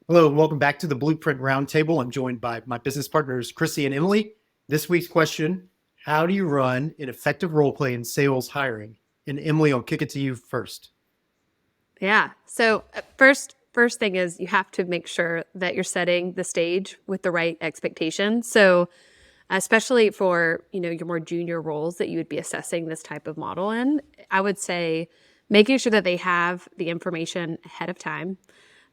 Hello, and welcome back to the Blueprint Roundtable. I'm joined by my business partners, Chrissy and Emily. This week's question, how do you run an effective role play in sales hiring? And Emily, I'll kick it to you first. Yeah. So first thing is you have to make sure that you're setting the stage with the right expectations. So especially for, your more junior roles that you would be assessing this type of model in, I would say making sure that they have the information ahead of time.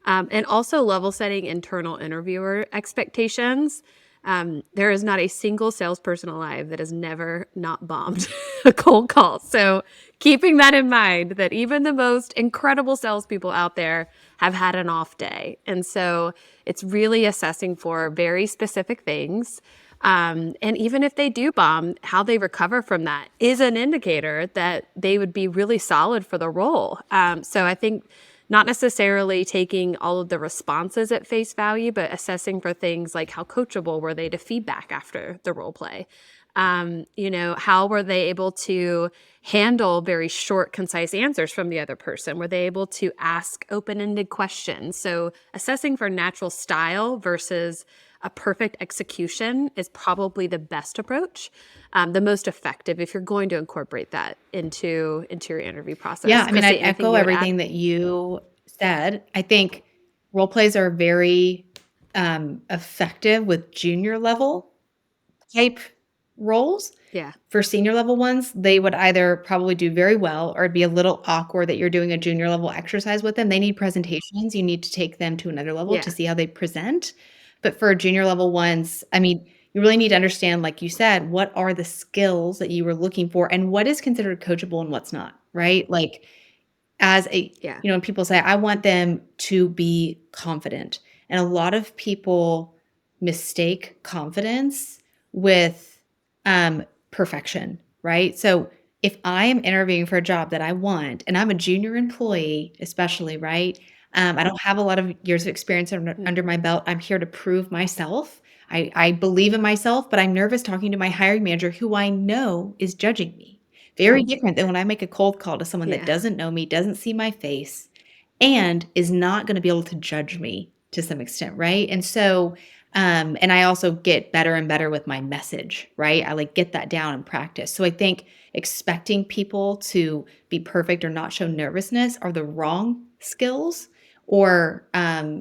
And also level setting internal interviewer expectations. There is not a single salesperson alive that has never not bombed a cold call. So keeping that in mind, that even the most incredible salespeople out there have had an off day. And so it's really assessing for very specific things. And even if they do bomb, how they recover from that is an indicator that they would be really solid for the role. So I think not necessarily taking all of the responses at face value, but assessing for things like how coachable were they to feedback after the role play? How were they able to handle very short, concise answers from the other person? Were they able to ask open-ended questions? So assessing for natural style versus a perfect execution is probably the best approach, the most effective if you're going to incorporate that into your interview process. Yeah, I mean, I'd Chrissy, anything echo you would add? everything that you said. I think role plays are very effective with junior level type roles. Yeah. For senior level ones, they would either probably do very well or it'd be a little awkward that you're doing a junior level exercise with them. They need presentations. You need to take them to another level to Yeah. see how they present. But for junior level ones, I mean, you really need to understand, like you said, what are the skills that you were looking for and what is considered coachable and what's not, right? Like Yeah. when people say, I want them to be confident. And a lot of people mistake confidence with perfection, right? So if I am interviewing for a job that I want, and I'm a junior employee, especially, right? I don't have a lot of years of experience under my belt. I'm here to prove myself. I believe in myself, but I'm nervous talking to my hiring manager who I know is judging me. Very different than when I make a cold call to someone that Yeah. doesn't know me, doesn't see my face, and is not going to be able to judge me to some extent, right? And so, and I also get better and better with my message, right? I like get that down and practice. So I think expecting people to be perfect or not show nervousness are the wrong skills, or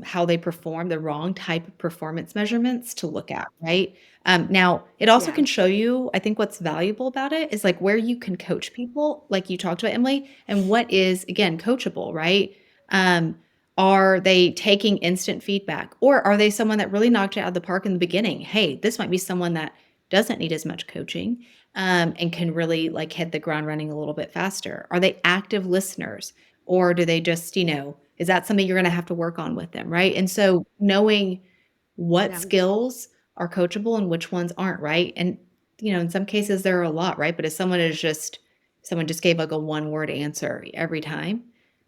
how they perform, the wrong type of performance measurements to look at, right? Now, it also Yeah. can show you, I think what's valuable about it is like where you can coach people, like you talked about, Emily, and what is, again, coachable, right? Um, are they taking instant feedback, or are they someone that really knocked it out of the park in the beginning? Hey, this might be someone that doesn't need as much coaching, and can really like hit the ground running a little bit faster. Are they active listeners, or do they just, is that something you're going to have to work on with them, right? And so knowing what Yeah. skills are coachable and which ones aren't, right? And in some cases there are a lot, right? But if someone just gave like a one word answer every time,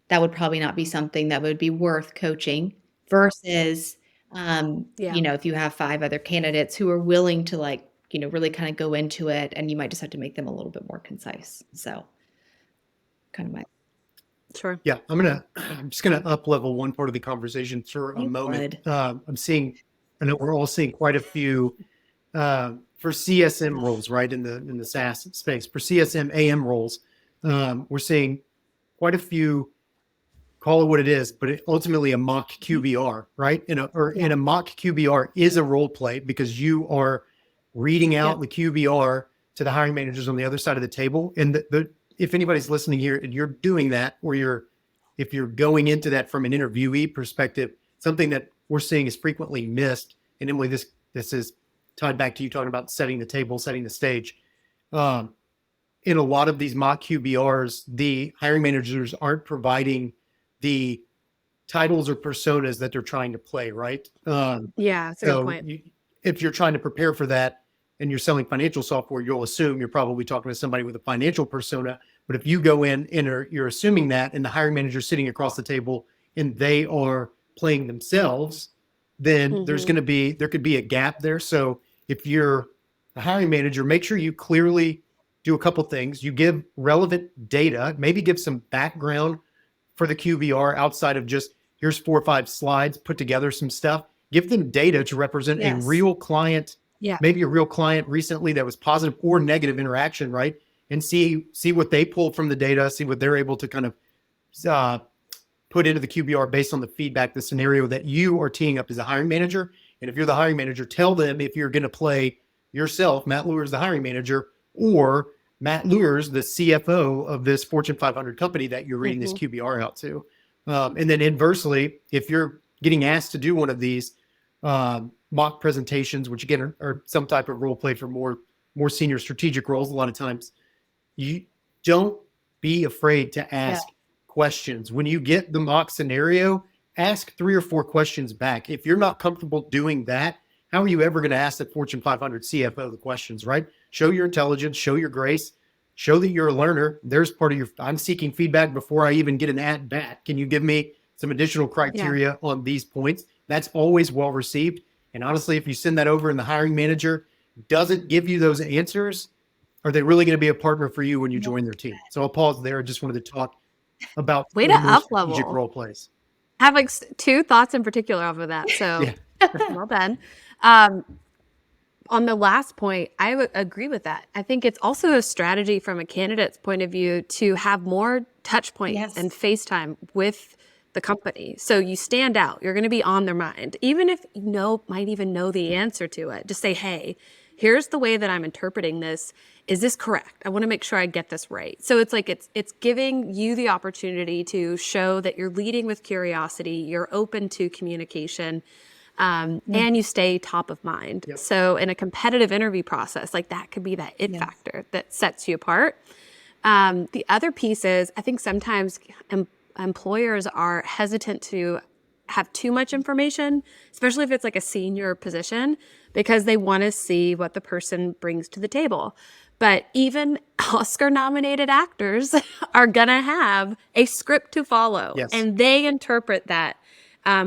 that would probably not be something that would be worth coaching versus Yeah. if you have five other candidates who are willing to like, really kind of go into it, and you might just have to make them a little bit more concise. So kind of my Sure. Yeah, I'm just gonna up level one part of the conversation for a you moment. would. I know we're all seeing quite a few for CSM roles, right, in the SaaS space. For CSM AM roles, we're seeing quite a few, call it what it is, but ultimately a mock QBR, right? In a mock QBR is a role play because you are reading out the QBR to the hiring managers on the other side of the table. And if anybody's listening here and you're doing that, or if you're going into that from an interviewee perspective, something that we're seeing is frequently missed. And Emily, this is tied back to you talking about setting the table, setting the stage. In a lot of these mock QBRs, the hiring managers aren't providing the titles or personas that they're trying to play, right? Yeah. That's a good So point. if you're trying to prepare for that and you're selling financial software, you'll assume you're probably talking to somebody with a financial persona. But if you go in and you're assuming that, and the hiring manager is sitting across the table and they are playing themselves, then there could be a gap there. So if you're a hiring manager, make sure you clearly do a couple things. You give relevant data, maybe give some background for the QBR outside of just here's 4 or 5 slides, put together some stuff, give them data to represent a Yes. real client, Yeah. maybe a real client recently that was positive or negative interaction, right? And see what they pull from the data, see what they're able to kind of put into the QBR based on the feedback, the scenario that you are teeing up as a hiring manager. And if you're the hiring manager, tell them if you're going to play yourself, Matt Lures, the hiring manager, or Matt Lures, the CFO of this Fortune 500 company that you're reading this QBR out to. And then inversely, if you're getting asked to do one of these mock presentations, which again are some type of role play for more senior strategic roles, a lot of times, you don't be afraid to ask questions. When you get the mock scenario, ask 3 or 4 questions back. If you're not comfortable doing that, how are you ever going to ask the Fortune 500 CFO the questions, right? Show your intelligence, show your grace, show that you're a learner. There's part of I'm seeking feedback before I even get an at bat. Can you give me some additional criteria on these points? That's always well received. And honestly, if you send that over and the hiring manager doesn't give you those answers, are they really going to be a partner for you when you join their team? So I'll pause there. I just wanted to talk about Way to more strategic up-level. role plays. I have like 2 thoughts in particular off of that. So well done. On the last point, I would agree with that. I think it's also a strategy from a candidate's point of view to have more touch points and FaceTime with the company. So you stand out. You're going to be on their mind. Even if you might even know the answer to it, just say, hey, here's the way that I'm interpreting this. Is this correct? I want to make sure I get this right. So it's like it's giving you the opportunity to show that you're leading with curiosity, you're open to communication, and you stay top of mind. So in a competitive interview process, like that could be that it factor that sets you apart. The other piece is I think sometimes employers are hesitant to have too much information, especially if it's like a senior position, because they want to see what the person brings to the table. But even Oscar-nominated actors are going to have a script to follow, and they interpret that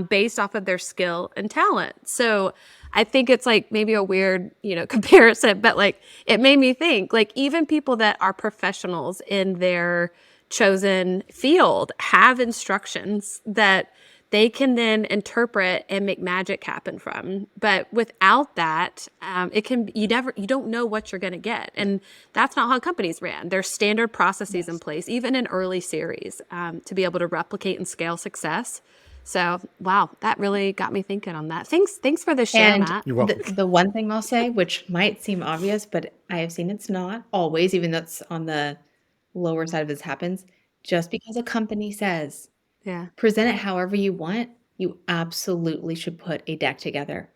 based off of their skill and talent. So I think it's like maybe a weird, comparison, but like it made me think like even people that are professionals in their chosen field have instructions that they can then interpret and make magic happen from. But without that, you don't know what you're going to get. And that's not how companies ran. There's standard processes in place, even in early series, to be able to replicate and scale success. So, wow, that really got me thinking on that. Thanks for the share, And Matt. You're welcome. the one thing I'll say, which might seem obvious, but I have seen it's not always, even though it's on the lower side of this happens, just because a company says, present it however you want, you absolutely should put a deck together.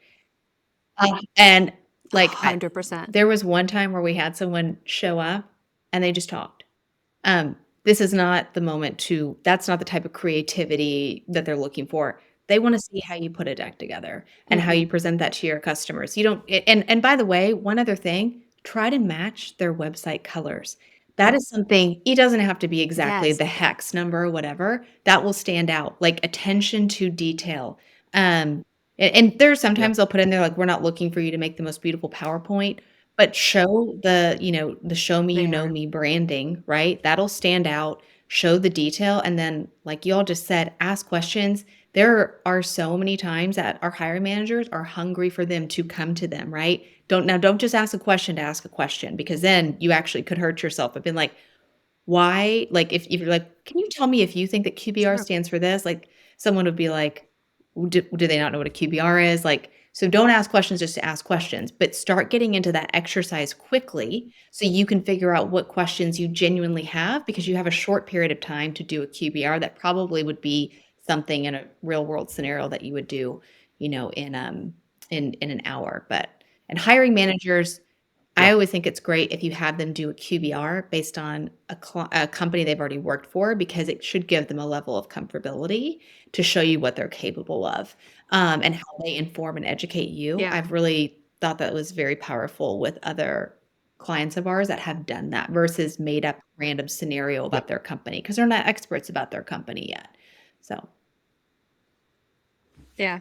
And like 100%. there was one time where we had someone show up and they just talked. This is not the moment that's not the type of creativity that they're looking for. They want to see how you put a deck together and how you present that to your customers. And by the way, one other thing, try to match their website colors. That is something, it doesn't have to be exactly the hex number or whatever. That will stand out, like attention to detail. And there's sometimes they'll put in there, like, we're not looking for you to make the most beautiful PowerPoint, but show the show me, you know me branding, right? That'll stand out, show the detail. And then like you all just said, ask questions. There are so many times that our hiring managers are hungry for them to come to them, right? Don't just ask a question to ask a question, because then you actually could hurt yourself. I've been like, why? Like if you're like, can you tell me if you think that QBR stands for this? Like someone would be like, do they not know what a QBR is? Like, so don't ask questions just to ask questions, but start getting into that exercise quickly so you can figure out what questions you genuinely have, because you have a short period of time to do a QBR that probably would be something in a real world scenario that you would do, in an hour. And hiring managers, I always think it's great if you have them do a QBR based on a company they've already worked for, because it should give them a level of comfortability to show you what they're capable of, and how they inform and educate you. I've really thought that was very powerful with other clients of ours that have done that versus made up random scenario about their company, because they're not experts about their company yet. So. Yeah,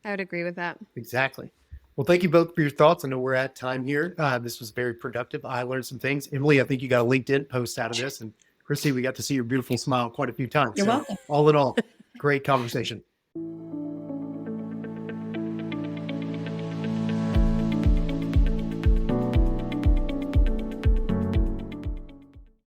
I would agree with that. Exactly. Well, thank you both for your thoughts. I know we're at time here. This was very productive. I learned some things. Emily, I think you got a LinkedIn post out of this. And Christy, we got to see your beautiful smile quite a few times. You're welcome. All in all, great conversation.